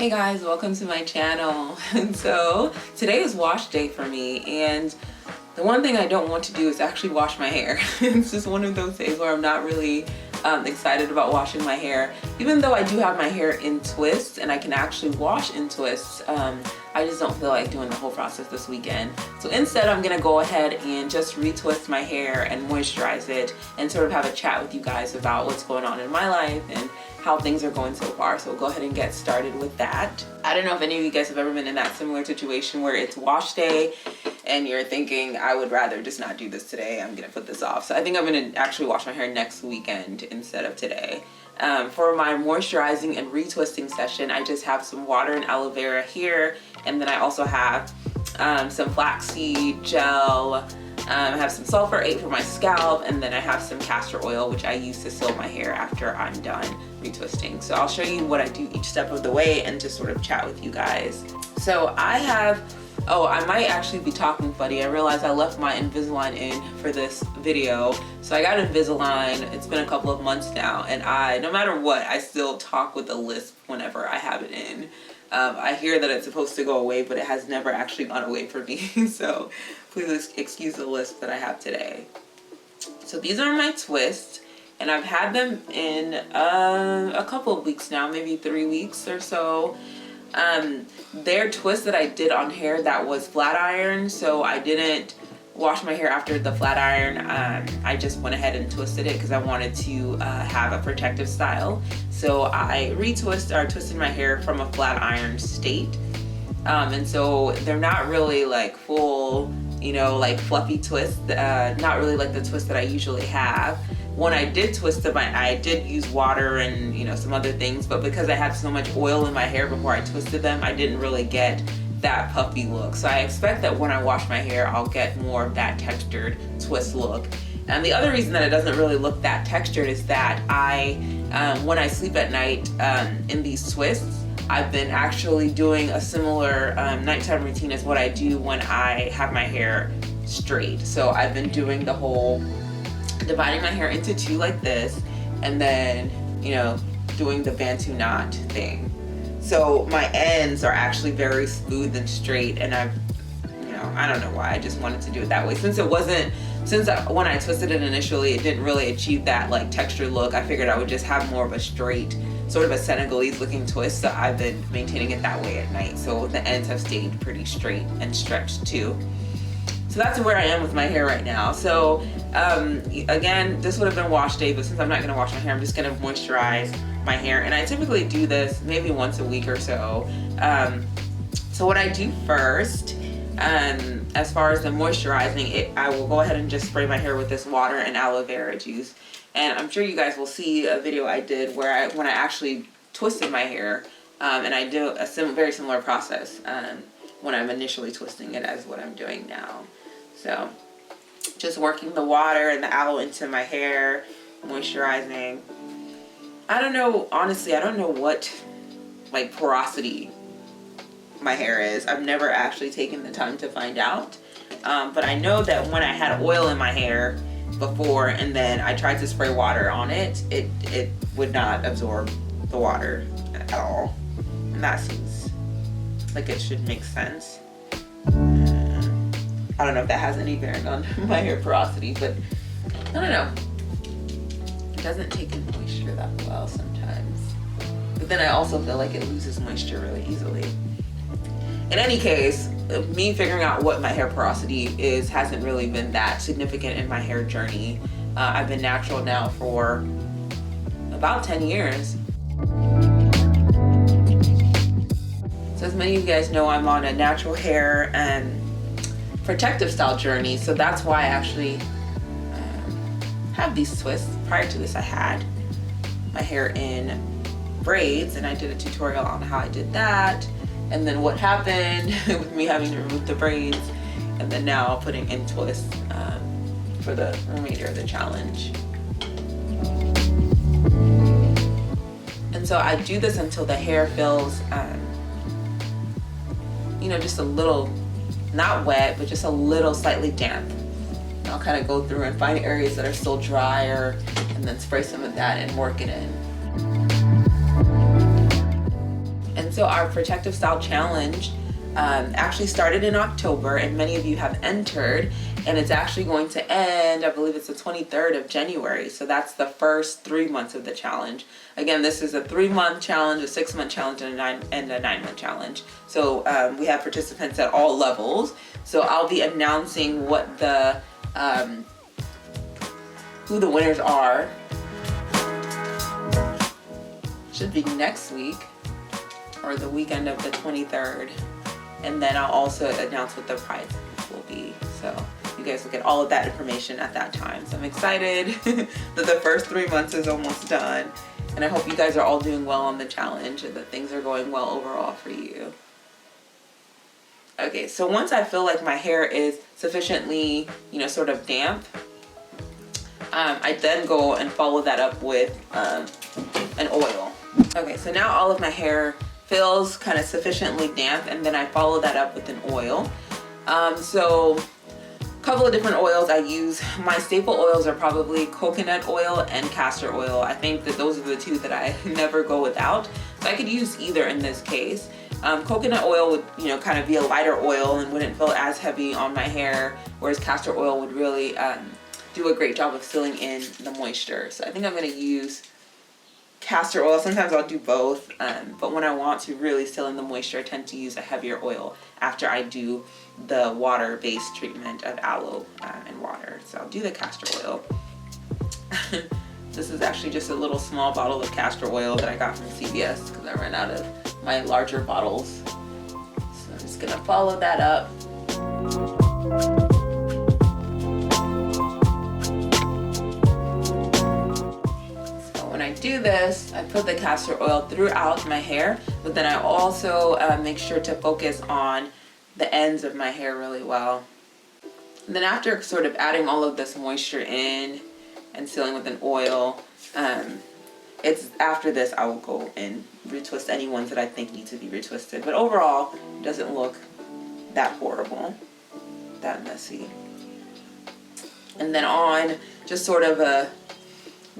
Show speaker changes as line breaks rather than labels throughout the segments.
Hey guys, welcome to my channel. And so today is wash day for me, and the one thing I don't want to do is actually wash my hair. It's just one of those days where I'm not really excited about washing my hair. Even though I do have my hair in twists and I can actually wash in twists, I just don't feel like doing the whole process this weekend. So instead, I'm gonna go ahead and just retwist my hair and moisturize it and sort of have a chat with you guys about what's going on in my life and how things are going so far. So we'll go ahead and get started with that. I don't know if any of you guys have ever been in that similar situation where it's wash day and you're thinking, I would rather just not do this today. I'm gonna put this off. So I think I'm gonna actually wash my hair next weekend instead of today. For my moisturizing and retwisting session, I just have some water and aloe vera here. And then I also have some flaxseed gel. I have some sulfur 8 for my scalp, and then I have some castor oil, which I use to seal my hair after I'm done retwisting. So I'll show you what I do each step of the way and just sort of chat with you guys. So I have, I might actually be talking funny. I realized I left my Invisalign in for this video. So I got Invisalign, it's been a couple of months now, and no matter what, I still talk with a lisp whenever I have it in. I hear that it's supposed to go away, but it has never actually gone away for me. So please excuse the lisp that I have today. So these are my twists, and I've had them in a couple of weeks now, maybe 3 weeks or so. They're twists that I did on hair that was flat iron, so I didn't wash my hair after the flat iron. I just went ahead and twisted it because I wanted to have a protective style. So I twisted my hair from a flat iron state. And so they're not really like full, like fluffy twists, not really like the twist that I usually have. When I did twist them, I did use water and some other things, but because I had so much oil in my hair before I twisted them, I didn't really get that puffy look. So I expect that when I wash my hair, I'll get more of that textured twist look. And the other reason that it doesn't really look that textured is that when I sleep at night in these twists, I've been actually doing a similar nighttime routine as what I do when I have my hair straight. So I've been doing the whole dividing my hair into two like this, and then doing the Bantu knot thing. So my ends are actually very smooth and straight, and I don't know why, I just wanted to do it that way. Since when I twisted it initially, it didn't really achieve that like textured look, I figured I would just have more of a straight, sort of a Senegalese looking twist. So I've been maintaining it that way at night. So the ends have stayed pretty straight and stretched too. So that's where I am with my hair right now. So again, this would have been wash day, but since I'm not gonna wash my hair, I'm just gonna moisturize my hair. And I typically do this maybe once a week or so. So what I do first, as far as the moisturizing, I will go ahead and just spray my hair with this water and aloe vera juice. And I'm sure you guys will see a video I did where when I actually twisted my hair, and I do a very similar process when I'm initially twisting it as what I'm doing now. So just working the water and the aloe into my hair, moisturizing. I don't know, honestly, I don't know what like porosity my hair is. I've never actually taken the time to find out. But I know that when I had oil in my hair before and then I tried to spray water on it, it would not absorb the water at all. And that seems like it should make sense. I don't know if that has any bearing on my hair porosity, but I don't know. It doesn't take in moisture that well sometimes. But then I also feel like it loses moisture really easily. In any case, me figuring out what my hair porosity is hasn't really been that significant in my hair journey. I've been natural now for about 10 years. So as many of you guys know, I'm on a natural hair and protective style journey. So that's why I actually have these twists. Prior to this, I had my hair in braids, and I did a tutorial on how I did that. And then what happened with me having to remove the braids, and then now putting in twists for the remainder of the challenge. And so I do this until the hair feels, just a little, not wet, but just a little slightly damp. And I'll kind of go through and find areas that are still drier, and then spray some of that and work it in. And so our Protective Style Challenge actually started in October, and many of you have entered, and it's actually going to end, I believe it's the 23rd of January. So that's the first 3 months of the challenge. Again, this is a 3-month challenge, a 6-month challenge, and a 9-month challenge. So we have participants at all levels. So I'll be announcing what the who the winners are. Should be next week or the weekend of the 23rd. And then I'll also announce what the prize will be. So you guys will get all of that information at that time. So I'm excited that the first 3 months is almost done. And I hope you guys are all doing well on the challenge and that things are going well overall for you. Okay, so once I feel like my hair is sufficiently, sort of damp, I then go and follow that up with an oil. Okay, so now all of my hair feels kind of sufficiently damp, and then I follow that up with an oil. So a couple of different oils I use. My staple oils are probably coconut oil and castor oil. I think that those are the two that I never go without. So I could use either in this case. Coconut oil would, kind of be a lighter oil and wouldn't feel as heavy on my hair, whereas castor oil would really do a great job of sealing in the moisture. So I think I'm going to use castor oil. Sometimes I'll do both, but when I want to really seal in the moisture, I tend to use a heavier oil after I do the water-based treatment of aloe and water. So I'll do the castor oil. This is actually just a little small bottle of castor oil that I got from CVS because I ran out of my larger bottles. So I'm just gonna follow that up. When I do this, I put the castor oil throughout my hair, but then I also make sure to focus on the ends of my hair really well. And then after sort of adding all of this moisture in and sealing with an oil, it's after this I will go and retwist any ones that I think need to be retwisted. But overall, it doesn't look that horrible, that messy. And then on just sort of a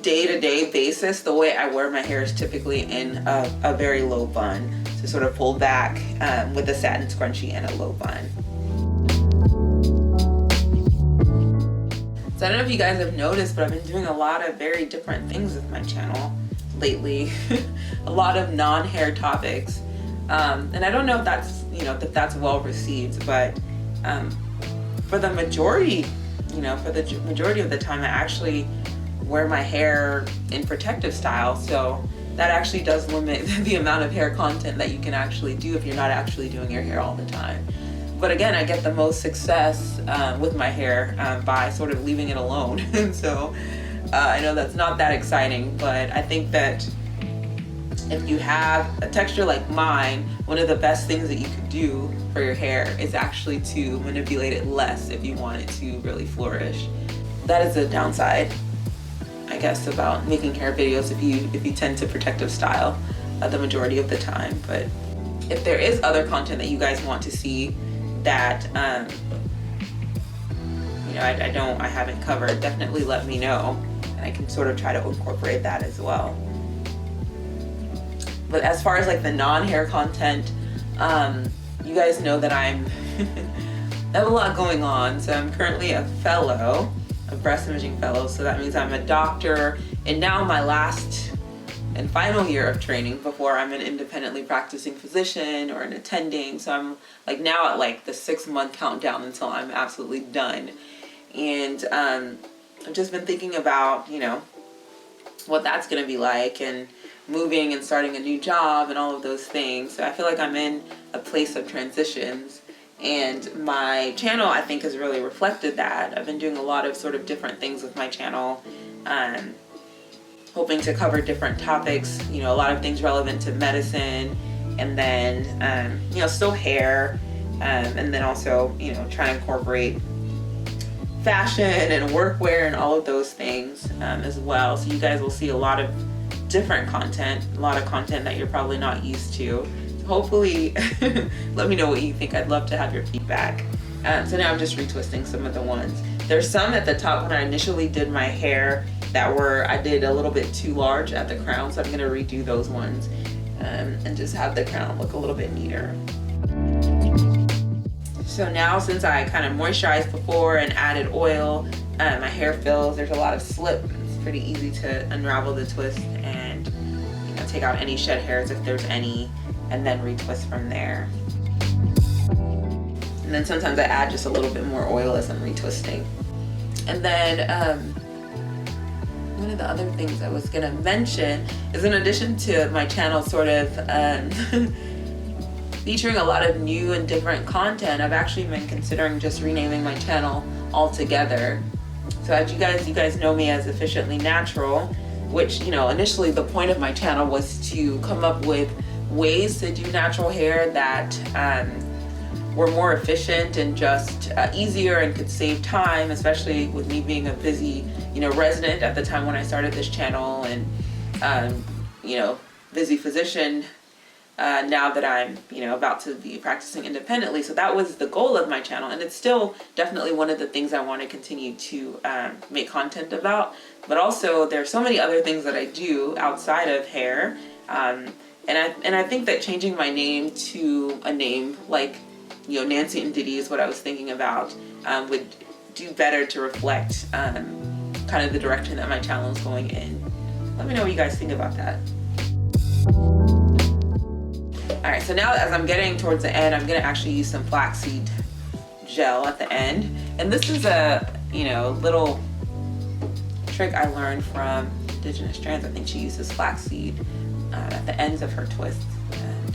day-to-day basis, the way I wear my hair is typically in a very low bun, so sort of pulled back with a satin scrunchie and a low bun. So I don't know if you guys have noticed, but I've been doing a lot of very different things with my channel lately. A lot of non-hair topics, and I don't know if that's that's well received, but for the majority of the time I actually wear my hair in protective style, so that actually does limit the amount of hair content that you can actually do if you're not actually doing your hair all the time. But again, I get the most success with my hair by sort of leaving it alone. And so I know that's not that exciting, but I think that if you have a texture like mine, one of the best things that you could do for your hair is actually to manipulate it less if you want it to really flourish. That is a downside, I guess, about making hair videos if you tend to protective style the majority of the time. But if there is other content that you guys want to see that I haven't covered, definitely let me know, and I can sort of try to incorporate that as well. But as far as like the non-hair content, you guys know that I have a lot going on. So I'm currently a fellow, a breast imaging fellow, so that means I'm a doctor, and now my last and final year of training before I'm an independently practicing physician or an attending. So I'm like now at like the 6-month countdown until I'm absolutely done. And I've just been thinking about, what that's gonna be like, and moving and starting a new job and all of those things. So I feel like I'm in a place of transitions, and my channel, I think, has really reflected that. I've been doing a lot of sort of different things with my channel, hoping to cover different topics, a lot of things relevant to medicine, and then, still hair, and then also, try to incorporate fashion and workwear and all of those things as well. So you guys will see a lot of different content, a lot of content that you're probably not used to. So hopefully, let me know what you think. I'd love to have your feedback. So now I'm just retwisting some of the ones. There's some at the top when I initially did my hair that I did a little bit too large at the crown, so I'm gonna redo those ones. and just have the crown look a little bit neater. So now, since I kind of moisturized before and added oil, my hair feels there's a lot of slip. It's pretty easy to unravel the twist and take out any shed hairs if there's any, and then retwist from there. And then sometimes I add just a little bit more oil as I'm retwisting. And then one of the other things I was gonna mention is, in addition to my channel sort of featuring a lot of new and different content, I've actually been considering just renaming my channel altogether. So as you guys know me as Efficiently Natural, which, initially the point of my channel was to come up with ways to do natural hair that were more efficient and just easier and could save time, especially with me being a busy, resident at the time when I started this channel, and busy physician now that I'm, about to be practicing independently. So that was the goal of my channel, and it's still definitely one of the things I want to continue to make content about. But also, there's so many other things that I do outside of hair, and I think that changing my name to a name like, Nancy and Diddy is what I was thinking about, would do better to reflect kind of the direction that my channel is going in. Let me know what you guys think about that. All right, so now as I'm getting towards the end, I'm gonna actually use some flaxseed gel at the end. And this is a, little trick I learned from Indigenous Strands. I think she uses flaxseed at the ends of her twists. And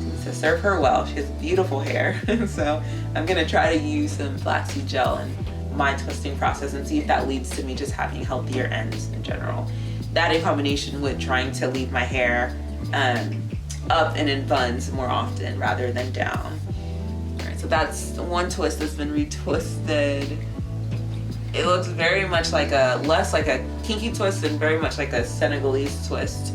seems to serve her well. She has beautiful hair. So I'm gonna try to use some flaxseed gel in my twisting process and see if that leads to me just having healthier ends in general. That in combination with trying to leave my hair up and in buns more often rather than down. All right, so that's one twist that's been retwisted. It looks very much like less like a kinky twist and very much like a Senegalese twist.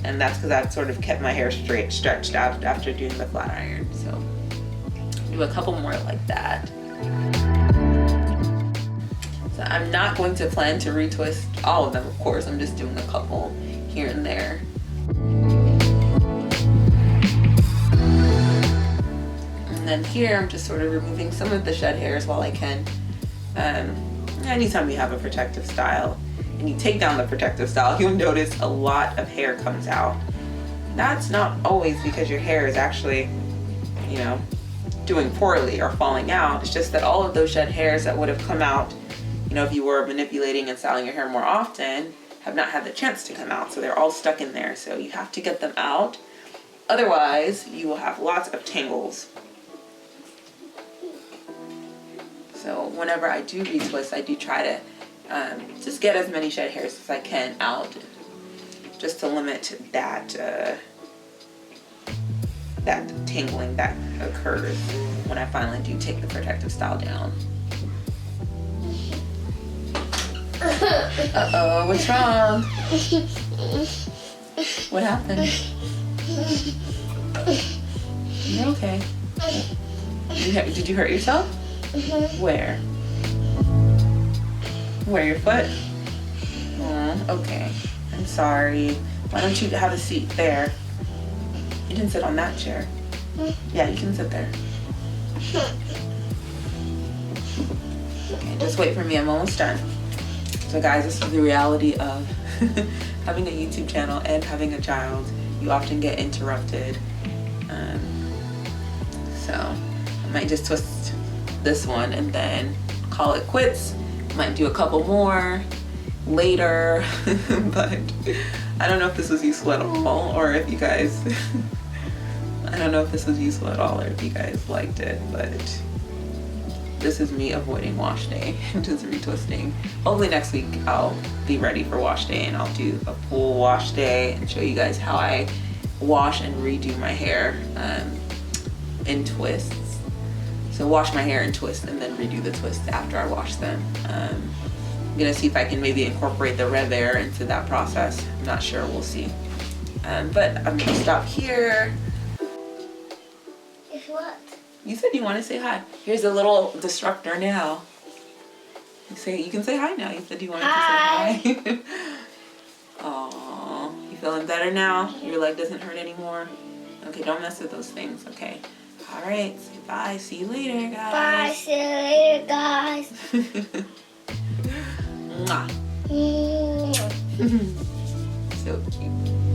And that's because I've sort of kept my hair stretched out after doing the flat iron. So do a couple more like that. So I'm not going to plan to retwist all of them, of course. I'm just doing a couple here and there. And then here I'm just sort of removing some of the shed hairs while I can. Anytime you have a protective style and you take down the protective style, you'll notice a lot of hair comes out. That's not always because your hair is actually, doing poorly or falling out. It's just that all of those shed hairs that would have come out, if you were manipulating and styling your hair more often, have not had the chance to come out. So they're all stuck in there. So you have to get them out. Otherwise, you will have lots of tangles. So whenever I do retwist, I do try to just get as many shed hairs as I can out, just to limit that that tangling that occurs when I finally do take the protective style down. Uh-oh, what's wrong? What happened? You're okay. Did you hurt yourself? Where? Where, your foot? Oh, okay. I'm sorry. Why don't you have a seat there? You can sit on that chair. Yeah, you can sit there. Okay, just wait for me. I'm almost done. So guys, this is the reality of having a YouTube channel and having a child. You often get interrupted. So I might just twist this one and then call it quits. Might do a couple more later, but I don't know if this was useful at all, or if you guys I don't know if this was useful at all or if you guys liked it, but this is me avoiding wash day and just retwisting. Hopefully next week I'll be ready for wash day and I'll do a full wash day and show you guys how I wash and redo my hair in twists. So wash my hair and twist and then redo the twists after I wash them. I'm gonna see if I can maybe incorporate the red air into that process. I'm not sure, we'll see. But I'm gonna stop here.
If what?
You said you want to say hi. Here's a little disruptor now. You can say hi now. You said you wanted to say hi. Aww, you feeling better now? Your leg doesn't hurt anymore? Okay, don't mess with those things, okay? All right, say bye. See you later, guys.
Bye. See you later, guys.
Mwah.
Mm.
So cute.